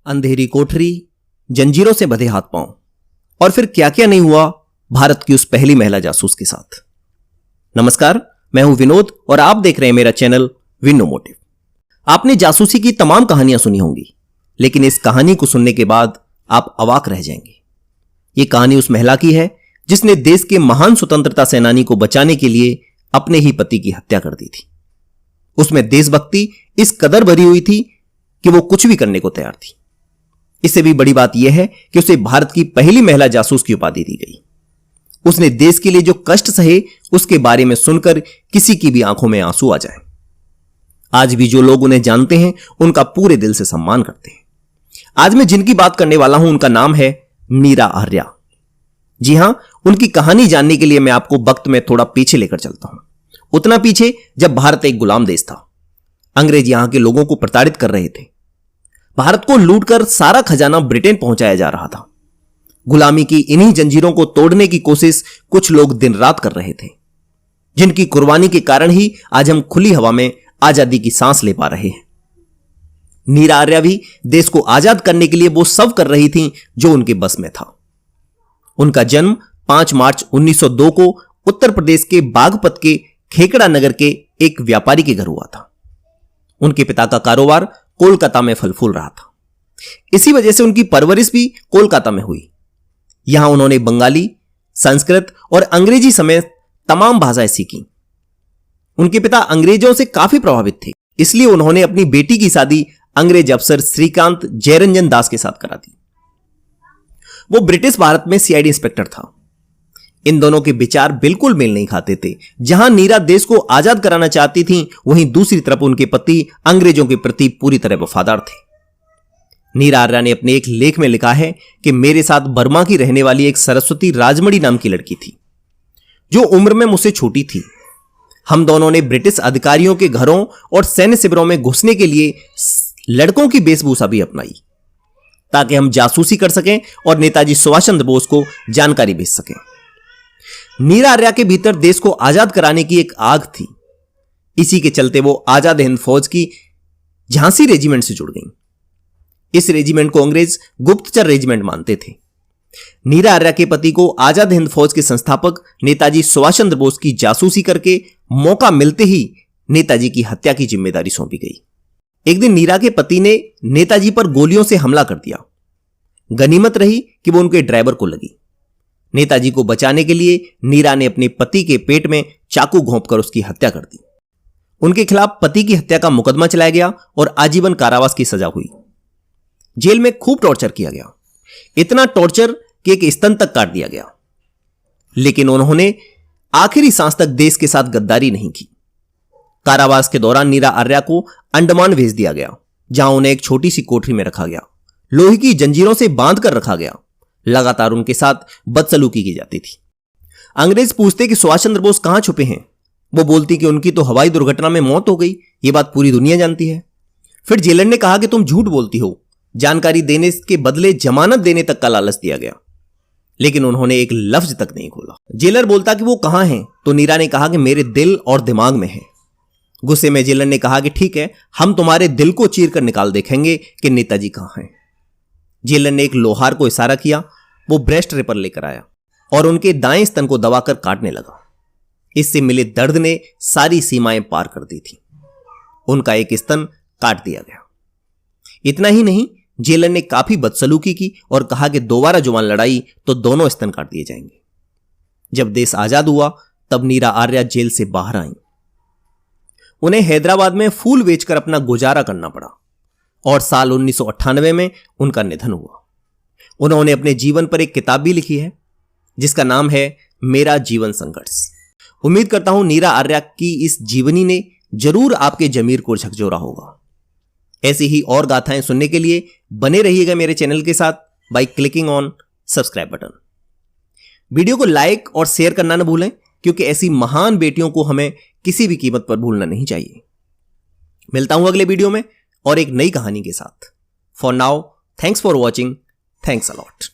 अंधेरी कोठरी, जंजीरों से बंधे हाथ पांव और फिर क्या क्या नहीं हुआ भारत की उस पहली महिला जासूस के साथ। नमस्कार, मैं हूं विनोद और आप देख रहे हैं मेरा चैनल विनो मोटिव। आपने जासूसी की तमाम कहानियां सुनी होंगी, लेकिन इस कहानी को सुनने के बाद आप अवाक रह जाएंगे। यह कहानी उस महिला की है जिसने देश के महान स्वतंत्रता सेनानी को बचाने के लिए अपने ही पति की हत्या कर दी थी। उसमें देशभक्ति इस कदर भरी हुई थी कि वो कुछ भी करने को तैयार थी। इससे भी बड़ी बात यह है कि उसे भारत की पहली महिला जासूस की उपाधि दी गई। उसने देश के लिए जो कष्ट सहे, उसके बारे में सुनकर किसी की भी आंखों में आंसू आ जाए। आज भी जो लोग उन्हें जानते हैं उनका पूरे दिल से सम्मान करते हैं। आज मैं जिनकी बात करने वाला हूं उनका नाम है मीरा आर्या। जी हां, उनकी कहानी जानने के लिए मैं आपको वक्त में थोड़ा पीछे लेकर चलता हूं। उतना पीछे जब भारत एक गुलाम देश था। अंग्रेज यहां के लोगों को प्रताड़ित कर रहे थे। भारत को लूटकर सारा खजाना ब्रिटेन पहुंचाया जा रहा था। गुलामी की इन्हीं जंजीरों को तोड़ने की कोशिश कुछ लोग दिन रात कर रहे थे, जिनकी कुर्बानी के कारण ही आज हम खुली हवा में आजादी की सांस ले पा रहे हैं। मीरा आर्या भी देश को आजाद करने के लिए वो सब कर रही थीं जो उनके बस में था। उनका जन्म 5 मार्च 1902 को उत्तर प्रदेश के बागपत के खेकड़ा नगर के एक व्यापारी के घर हुआ था। उनके पिता का कारोबार कोलकाता में फल फूल रहा था। इसी वजह से उनकी परवरिश भी कोलकाता में हुई। यहां उन्होंने बंगाली, संस्कृत और अंग्रेजी समेत तमाम भाषाएं सीखी। उनके पिता अंग्रेजों से काफी प्रभावित थे, इसलिए उन्होंने अपनी बेटी की शादी अंग्रेज अफसर श्रीकांत जयरंजन दास के साथ करा दी। वो ब्रिटिश भारत में सीआईडी इंस्पेक्टर था। इन दोनों के विचार बिल्कुल मेल नहीं खाते थे। जहां नीरा देश को आजाद कराना चाहती थीं, वहीं दूसरी तरफ उनके पति अंग्रेजों के प्रति पूरी तरह वफादार थे। नीरा आर्या ने अपने एक लेख में लिखा है कि मेरे साथ बर्मा की रहने वाली एक सरस्वती राजमणी नाम की लड़की थी, जो उम्र में मुझसे छोटी थी। हम दोनों ने ब्रिटिश अधिकारियों के घरों और सैन्य शिविरों में घुसने के लिए लड़कों की वेशभूषा भी अपनाई, ताकि हम जासूसी कर सकें और नेताजी सुभाष चंद्र बोस को जानकारी भेज सकें। मीरा आर्या के भीतर देश को आजाद कराने की एक आग थी। इसी के चलते वो आजाद हिंद फौज की झांसी रेजिमेंट से जुड़ गई। इस रेजिमेंट को अंग्रेज गुप्तचर रेजिमेंट मानते थे। मीरा आर्या के पति को आजाद हिंद फौज के संस्थापक नेताजी सुभाष चंद्र बोस की जासूसी करके मौका मिलते ही नेताजी की हत्या की जिम्मेदारी सौंपी गई। एक दिन मीरा के पति ने नेताजी पर गोलियों से हमला कर दिया। गनीमत रही कि वो उनके ड्राइवर को लगी। नेताजी को बचाने के लिए मीरा ने अपने पति के पेट में चाकू घोंपकर उसकी हत्या कर दी। उनके खिलाफ पति की हत्या का मुकदमा चलाया गया और आजीवन कारावास की सजा हुई। जेल में खूब टॉर्चर किया गया, इतना टॉर्चर कि एक स्तन तक काट दिया गया। लेकिन उन्होंने आखिरी सांस तक देश के साथ गद्दारी नहीं की। कारावास के दौरान मीरा आर्या को अंडमान भेज दिया गया, जहां उन्हें एक छोटी सी कोठरी में रखा गया। लोहे की जंजीरों से बांध कर रखा गया। लगातार उनके साथ बदसलूकी की जाती थी। अंग्रेज पूछते कि सुभाष चंद्र बोस कहां छुपे हैं। वो बोलती कि उनकी तो हवाई दुर्घटना में मौत हो गई। ये बात पूरी दुनिया जानती है। फिर जेलर ने कहा कि तुम झूठ बोलती हो। जानकारी देने के बदले जमानत देने तक का लालच दिया गया, लेकिन उन्होंने एक लफ्ज तक नहीं खोला। जेलर बोलता कि वो कहां हैं, तो नीरा ने कहा कि मेरे दिल और दिमाग में है। गुस्से में जेलर ने कहा कि ठीक है, हम तुम्हारे दिल को चीर कर निकाल देखेंगे कि नेताजी कहां हैं। जेलर ने एक लोहार को इशारा किया। वो ब्रेस्ट रेपर लेकर आया और उनके दाएं स्तन को दबाकर काटने लगा। इससे मिले दर्द ने सारी सीमाएं पार कर दी थी। उनका एक स्तन काट दिया गया। इतना ही नहीं, जेलर ने काफी बदसलूकी की और कहा कि दोबारा जुबान लड़ाई तो दोनों स्तन काट दिए जाएंगे। जब देश आजाद हुआ तब मीरा आर्या जेल से बाहर आई। उन्हें हैदराबाद में फूल बेचकर अपना गुजारा करना पड़ा और साल 1998 में उनका निधन हुआ। उन्होंने अपने जीवन पर एक किताब भी लिखी है, जिसका नाम है मेरा जीवन संघर्ष। उम्मीद करता हूं मीरा आर्या की इस जीवनी ने जरूर आपके जमीर को झकझोरा होगा। ऐसी ही और गाथाएं सुनने के लिए बने रहिएगा मेरे चैनल के साथ by clicking on subscribe button. Video को लाइक और शेयर करना न भूलें, क्योंकि ऐसी महान बेटियों को हमें किसी भी कीमत पर भूलना नहीं चाहिए। मिलता हूं अगले वीडियो में और एक नई कहानी के साथ। For now, thanks for watching. Thanks a lot.